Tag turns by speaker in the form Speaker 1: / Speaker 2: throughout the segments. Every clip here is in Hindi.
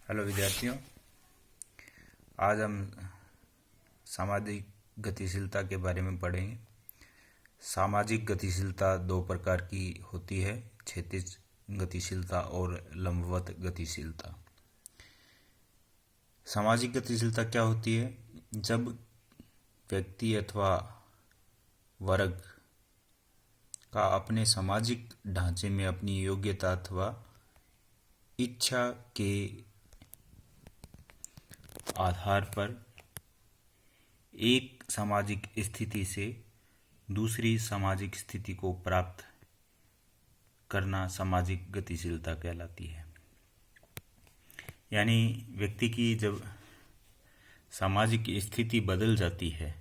Speaker 1: हेलो विद्यार्थियों, आज हम सामाजिक गतिशीलता के बारे में पढ़ेंगे। सामाजिक गतिशीलता दो प्रकार की होती है, क्षैतिज गतिशीलता और लंबवत गतिशीलता। सामाजिक गतिशीलता क्या होती है? जब व्यक्ति अथवा वर्ग का अपने सामाजिक ढांचे में अपनी योग्यता अथवा इच्छा के आधार पर एक सामाजिक स्थिति से दूसरी सामाजिक स्थिति को प्राप्त करना सामाजिक गतिशीलता कहलाती है। यानी व्यक्ति की जब सामाजिक स्थिति बदल जाती है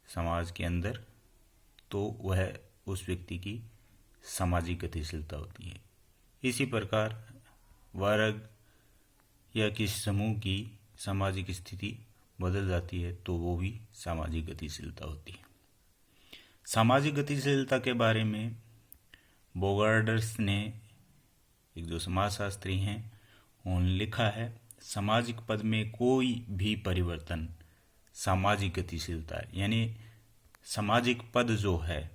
Speaker 1: समाज के अंदर, तो वह उस व्यक्ति की सामाजिक गतिशीलता होती है। इसी प्रकार वर्ग या किसी समूह की सामाजिक स्थिति बदल जाती है तो वो भी सामाजिक गतिशीलता होती है। सामाजिक गतिशीलता के बारे में बोगार्डर्स ने, एक जो समाजशास्त्री हैं, उन्होंने लिखा है, सामाजिक पद में कोई भी परिवर्तन सामाजिक गतिशीलता है। यानी सामाजिक पद जो है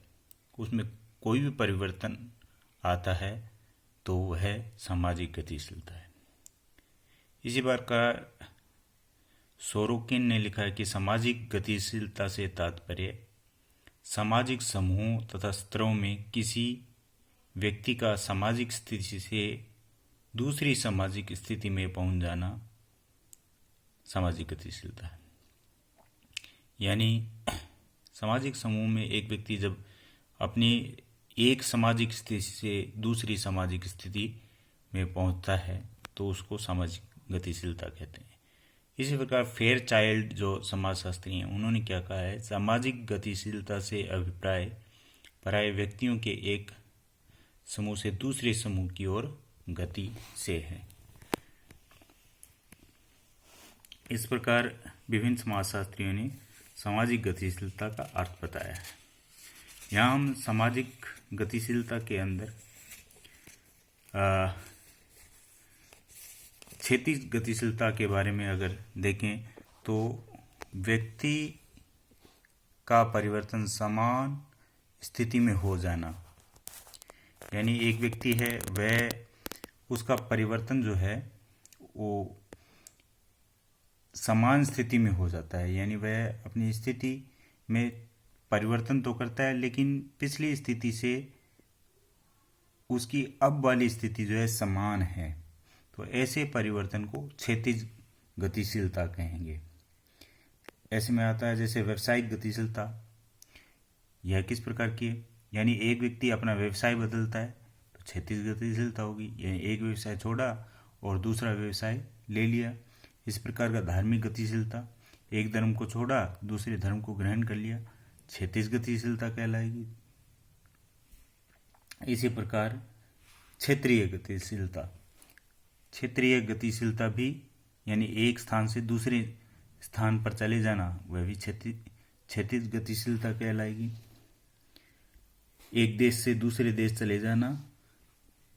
Speaker 1: उसमें कोई भी परिवर्तन आता है तो वह सामाजिक गतिशीलता है। इसी प्रकार सोरोकिन ने लिखा है कि सामाजिक गतिशीलता से तात्पर्य सामाजिक समूहों तथा स्तरों में किसी व्यक्ति का सामाजिक स्थिति से दूसरी सामाजिक स्थिति में पहुंच जाना सामाजिक गतिशीलता है। यानी सामाजिक समूह में एक व्यक्ति जब अपनी एक सामाजिक स्थिति से दूसरी सामाजिक स्थिति में पहुंचता है तो उसको सामाजिक गतिशीलता कहते हैं। इसी प्रकार फेयर चाइल्ड जो समाजशास्त्री हैं, उन्होंने क्या कहा है, सामाजिक गतिशीलता से अभिप्राय पराये व्यक्तियों के एक समूह से दूसरे समूह की ओर गति से है। इस प्रकार विभिन्न समाजशास्त्रियों ने सामाजिक गतिशीलता का अर्थ बताया है। यहाँ हम सामाजिक गतिशीलता के अंदर क्षैतिज गतिशीलता के बारे में अगर देखें तो व्यक्ति का परिवर्तन समान स्थिति में हो जाना। यानी एक व्यक्ति है, वह उसका परिवर्तन जो है वो समान स्थिति में हो जाता है। यानी वह अपनी स्थिति में परिवर्तन तो करता है लेकिन पिछली स्थिति से उसकी अब वाली स्थिति जो है समान है, तो ऐसे परिवर्तन को क्षैतिज गतिशीलता कहेंगे। ऐसे में आता है जैसे व्यावसायिक गतिशीलता। यह किस प्रकार की है? यानी एक व्यक्ति अपना व्यवसाय बदलता है तो क्षैतिज गतिशीलता होगी। यानी एक व्यवसाय छोड़ा और दूसरा व्यवसाय ले लिया। इस प्रकार का धार्मिक गतिशीलता, एक धर्म को छोड़ा दूसरे धर्म को ग्रहण कर लिया, क्षैतिज गतिशीलता कहलाएगी। इसी प्रकार क्षेत्रीय गतिशीलता, क्षेत्रीय गतिशीलता भी, यानी एक स्थान से दूसरे स्थान पर चले जाना, वह भी क्षैतिज गतिशीलता कहलाएगी। एक देश से दूसरे देश चले जाना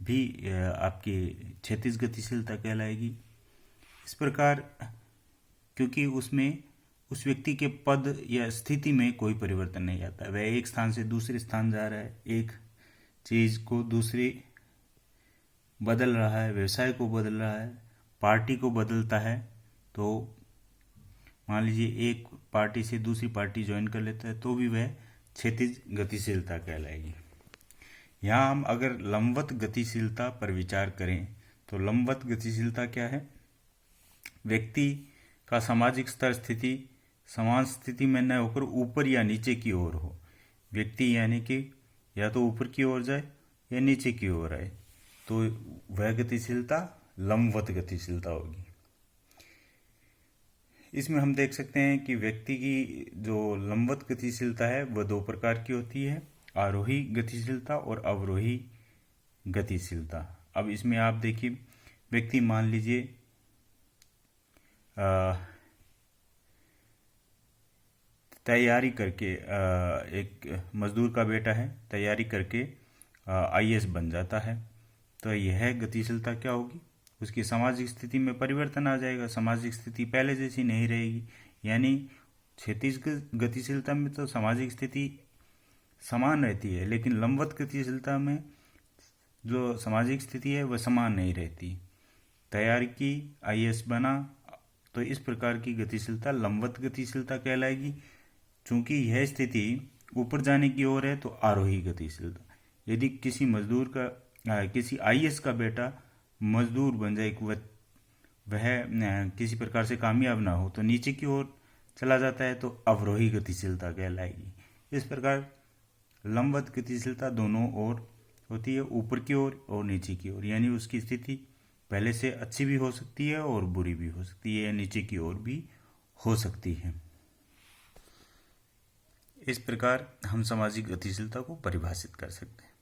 Speaker 1: भी आपकी क्षैतिज गतिशीलता कहलाएगी। इस प्रकार क्योंकि उसमें उस व्यक्ति के पद या स्थिति में कोई परिवर्तन नहीं आता, वह एक स्थान से दूसरे स्थान जा रहा है, एक चीज को दूसरी बदल रहा है, व्यवसाय को बदल रहा है, पार्टी को बदलता है। तो मान लीजिए एक पार्टी से दूसरी पार्टी ज्वाइन कर लेता है तो भी वह क्षैतिज गतिशीलता कहलाएगी। यहाँ हम अगर लंबवत गतिशीलता पर विचार करें तो लंबवत गतिशीलता क्या है? व्यक्ति का सामाजिक स्तर स्थिति समान स्थिति में न होकर ऊपर या नीचे की ओर हो। व्यक्ति यानी कि या तो ऊपर की ओर जाए या नीचे की ओर आए, तो वह गतिशीलता लंबवत गतिशीलता होगी। इसमें हम देख सकते हैं कि व्यक्ति की जो लंबवत गतिशीलता है वह दो प्रकार की होती है, आरोही गतिशीलता और अवरोही गतिशीलता। अब इसमें आप देखिए, व्यक्ति मान लीजिए तैयारी करके, एक मजदूर का बेटा है, तैयारी करके आईएएस बन जाता है, तो यह गतिशीलता क्या होगी? उसकी सामाजिक स्थिति में परिवर्तन आ जाएगा, सामाजिक स्थिति पहले जैसी नहीं रहेगी। यानी क्षैतिज गतिशीलता में तो सामाजिक स्थिति समान रहती है, लेकिन लंबवत गतिशीलता में जो सामाजिक स्थिति है वह समान नहीं रहती। तैयार की, आईएएस बना, तो इस प्रकार की गतिशीलता लंबवत गतिशीलता कहलाएगी। चूंकि यह स्थिति ऊपर जाने की ओर है तो आरोही गतिशीलता। यदि किसी मजदूर का किसी आईएएस का बेटा मजदूर बन जाए, वह किसी प्रकार से कामयाब ना हो तो नीचे की ओर चला जाता है, तो अवरोही गतिशीलता कहलाएगी। इस प्रकार लंबवत गतिशीलता दोनों ओर होती है, ऊपर की ओर और नीचे की ओर। यानी उसकी स्थिति पहले से अच्छी भी हो सकती है और बुरी भी हो सकती है, या नीचे की ओर भी हो सकती है। इस प्रकार हम सामाजिक गतिशीलता को परिभाषित कर सकते हैं।